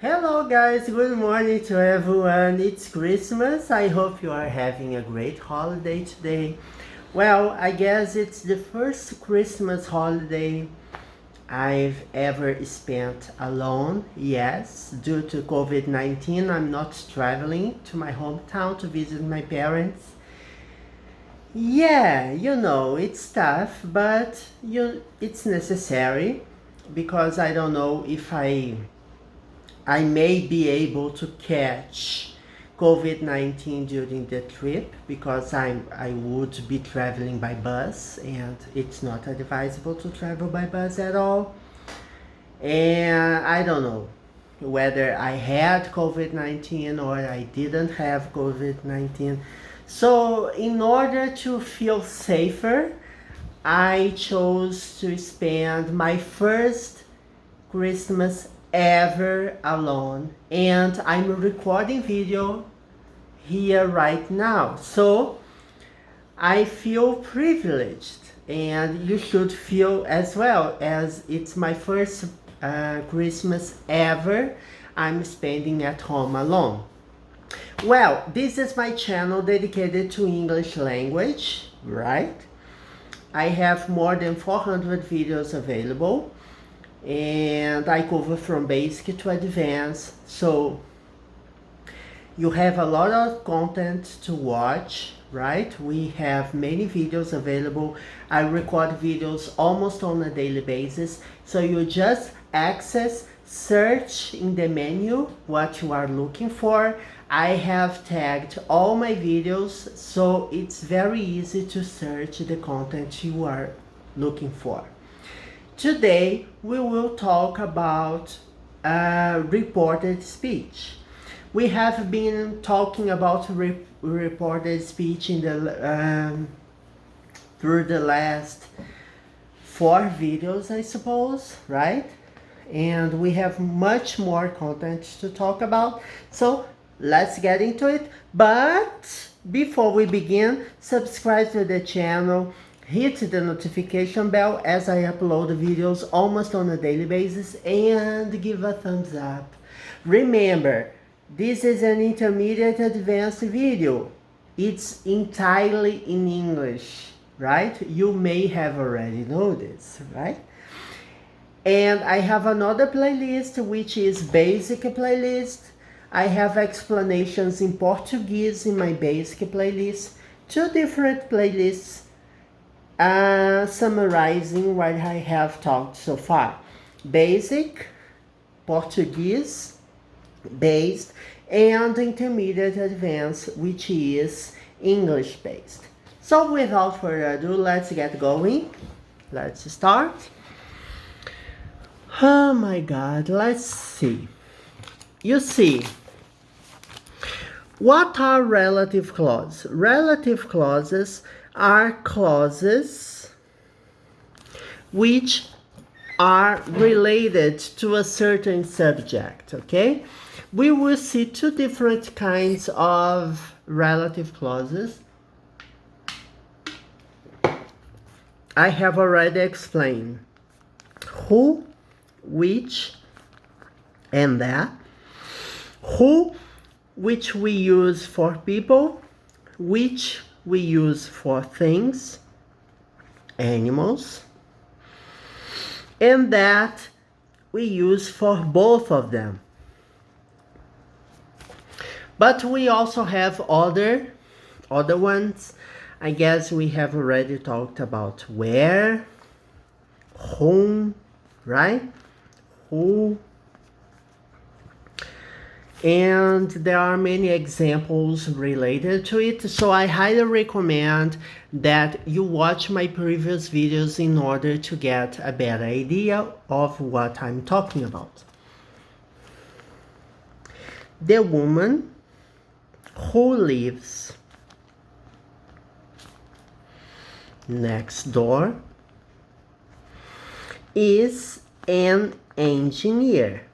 Hello guys, good morning to everyone. It's Christmas. I hope you are having a great holiday today. Well, I guess it's the first Christmas holiday I've ever spent alone. Yes, due to COVID-19, I'm not traveling to my hometown to visit my parents. Yeah, it's tough, but it's necessary because I don't know if I may be able to catch COVID-19 during the trip because I would be traveling by bus and it's not advisable to travel by bus at all. And I don't know whether I had COVID-19 or I didn't have COVID-19. So in order to feel safer, I chose to spend my first Christmas ever alone, and I'm recording video here right now, so I feel privileged, and you should feel as well, as it's my first Christmas ever I'm spending at home alone. Well, this is my channel dedicated to English language, right? I have more than 400 videos available and I cover from basic to advanced, so you have a lot of content to watch, right? We have many videos available. I record videos almost on a daily basis, so you just access, search in the menu what you are looking for. I have tagged all my videos, so it's very easy to search the content you are looking for. Today we will talk about reported speech. We have been talking about reported speech in the through the last 4 videos, I suppose, right? And we have much more content to talk about, so let's get into it. But before we begin, subscribe to the channel, hit the notification bell as I upload videos almost on a daily basis, and give a thumbs up. Remember, this is an intermediate advanced video. It's entirely in English, right? You may have already noticed, right? And I have another playlist which is basic playlist. I have explanations in Portuguese in my basic playlist. 2 different playlists summarizing what I have talked so far. Basic, Portuguese based, and intermediate advanced, which is English based. So without further ado, let's get going. Let's start. Oh my God, let's see. You see, what are relative clauses? Relative clauses are clauses which are related to a certain subject, okay? We will see 2 different kinds of relative clauses. I have already explained who, which, and that. Who, which we use for people, which we use for things, animals, and that we use for both of them. But we also have other ones. I guess we have already talked about where, whom, right? Who. And there are many examples related to it, so I highly recommend that you watch my previous videos in order to get a better idea of what I'm talking about. The woman who lives next door is an engineer.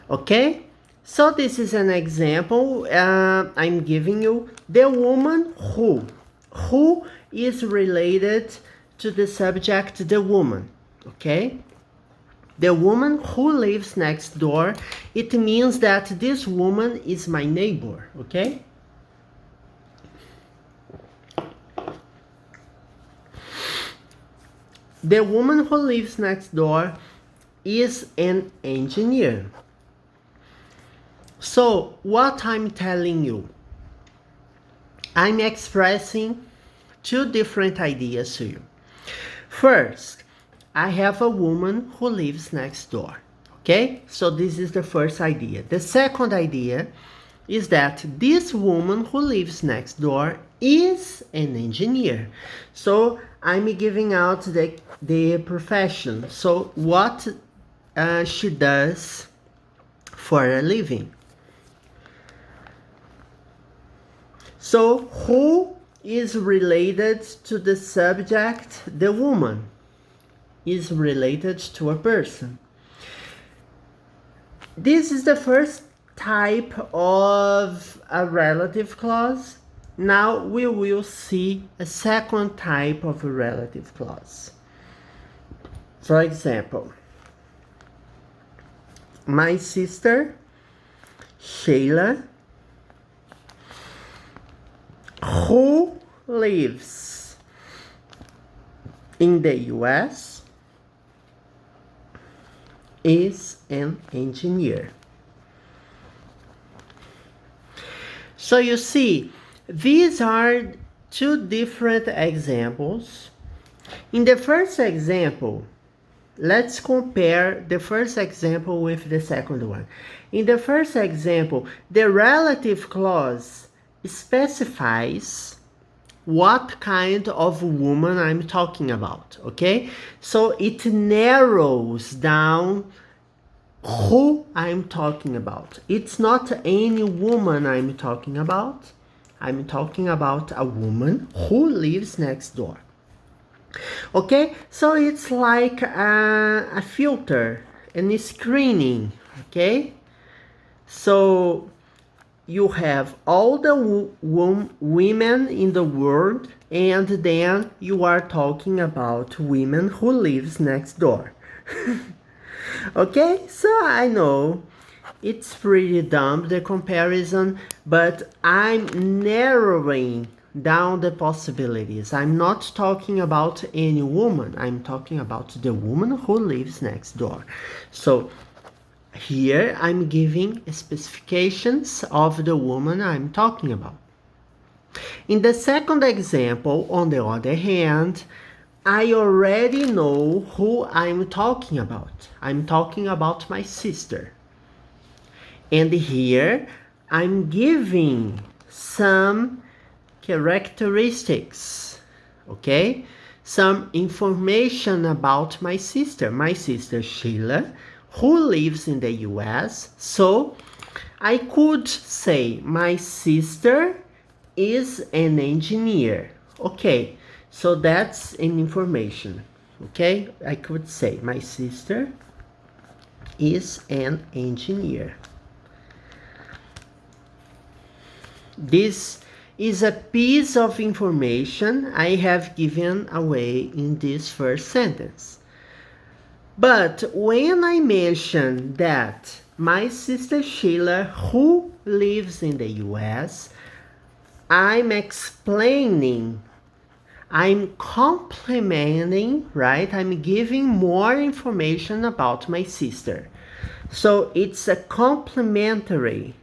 Okay, so this is an example I'm giving you. The woman who is related to the subject, the woman, okay? The woman who lives next door, it means that this woman is my neighbor, okay? The woman who lives next door is an engineer. So, what I'm telling you, I'm expressing two different ideas to you. First, I have a woman who lives next door, okay? So this is the first idea. The second idea is that this woman who lives next door is an engineer. So I'm giving out the profession. So what she does for a living. So who is related to the subject? The woman is related to a person. This is the first type of a relative clause. Now we will see a second type of a relative clause. For example, my sister Sheila, who lives in the US, is an engineer. So you see, these are two different examples. In the first example, let's compare the first example with the second one. In the first example, the relative clause specifies what kind of woman I'm talking about, okay? So it narrows down who I'm talking about. It's not any woman I'm talking about. I'm talking about a woman who lives next door. Okay, so it's like a filter and a screening, okay? So you have all the women in the world, and then you are talking about women who lives next door. Okay, so I know it's pretty dumb, the comparison, but I'm narrowing down the possibilities. I'm not talking about any woman. I'm talking about the woman who lives next door. So here I'm giving specifications of the woman I'm talking about. In the second example, on the other hand, I already know who I'm talking about. I'm talking about my sister. And here I'm giving some characteristics, okay? Some information about my sister Sheila, who lives in the US. So I could say my sister is an engineer. Okay, so that's an information. Okay, I could say my sister is an engineer. This is a piece of information I have given away in this first sentence. But when I mention that my sister Sheila, who lives in the US, I'm explaining, I'm complimenting, right? I'm giving more information about my sister. So it's a complimentary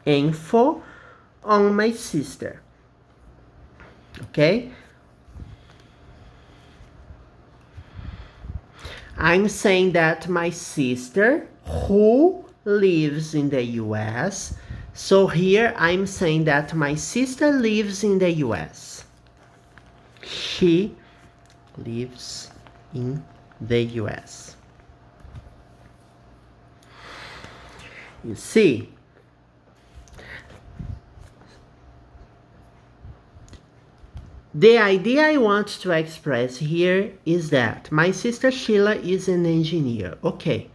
info on my sister. Okay? I'm saying that my sister, who lives in the US, so here I'm saying that my sister lives in the US. She lives in the US. You see, the idea I want to express here is that my sister Sheila is an engineer. Okay,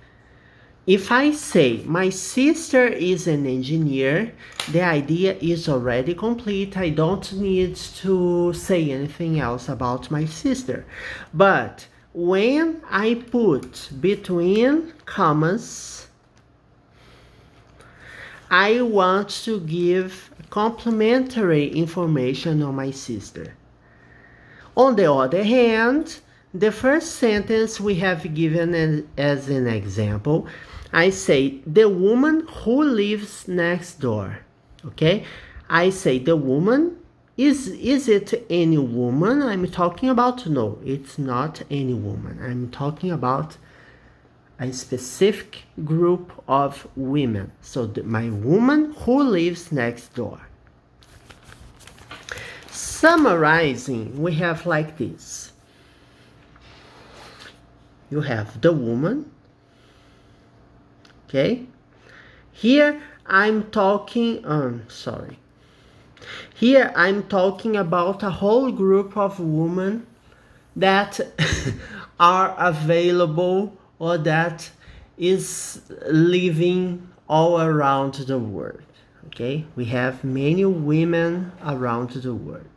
If I say my sister is an engineer, the idea is already complete. I don't need to say anything else about my sister. But when I put between commas, I want to give complementary information on my sister. On the other hand, the first sentence we have given as an example, I say the woman who lives next door. Okay? I say the woman, is it any woman I'm talking about? No, it's not any woman. I'm talking about a specific group of women. So my woman who lives next door. Summarizing, we have like this. You have the woman, okay? Here I'm talking, Here I'm talking about a whole group of women that are available or that is living all around the world, okay? We have many women around the world.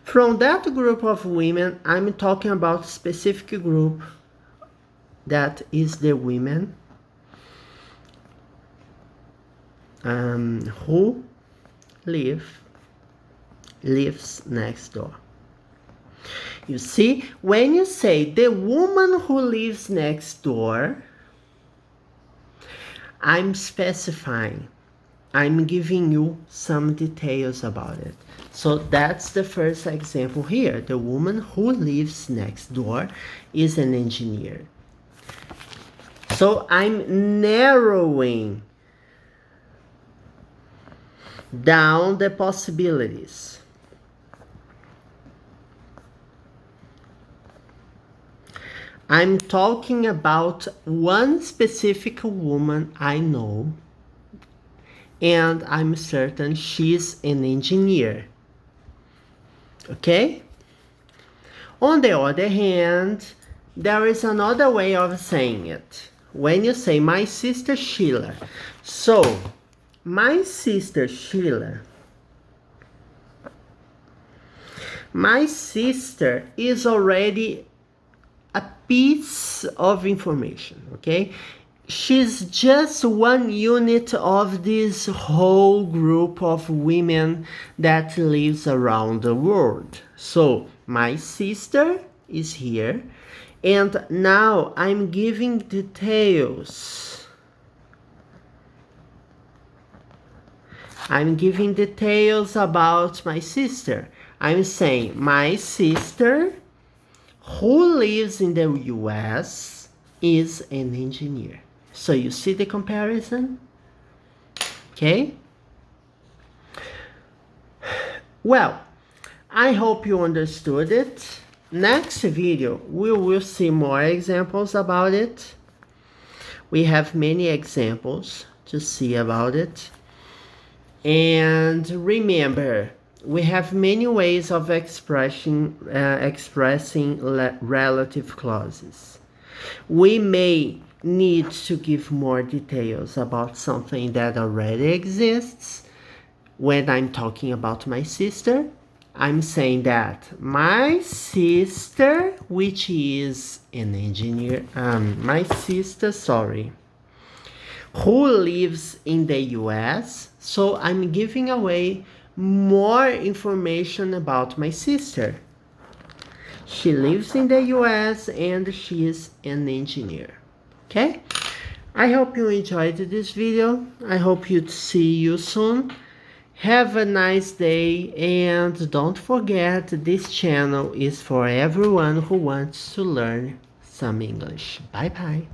From that group of women, I'm talking about a specific group that is the women who lives next door. You see, when you say the woman who lives next door, I'm specifying, I'm giving you some details about it. So that's the first example here. The woman who lives next door is an engineer. So I'm narrowing down the possibilities. I'm talking about one specific woman I know, and I'm certain she's an engineer. Okay? On the other hand, there is another way of saying it. When you say my sister Sheila. So, my sister Sheila, my sister is already a piece of information, okay? She's just one unit of this whole group of women that lives around the world. So, my sister is here, and now I'm giving details. I'm giving details about my sister. I'm saying my sister who lives in the US is an engineer. So you see the comparison? Okay? Well, I hope you understood it. Next video, we will see more examples about it. We have many examples to see about it. And remember, we have many ways of expressing relative clauses. We may need to give more details about something that already exists. When I'm talking about my sister, I'm saying that my sister, which is an engineer, who lives in the US. So I'm giving away more information about my sister. She lives in the US and she is an engineer. Okay? I hope you enjoyed this video. I hope to see you soon. Have a nice day, and don't forget, this channel is for everyone who wants to learn some English. Bye bye.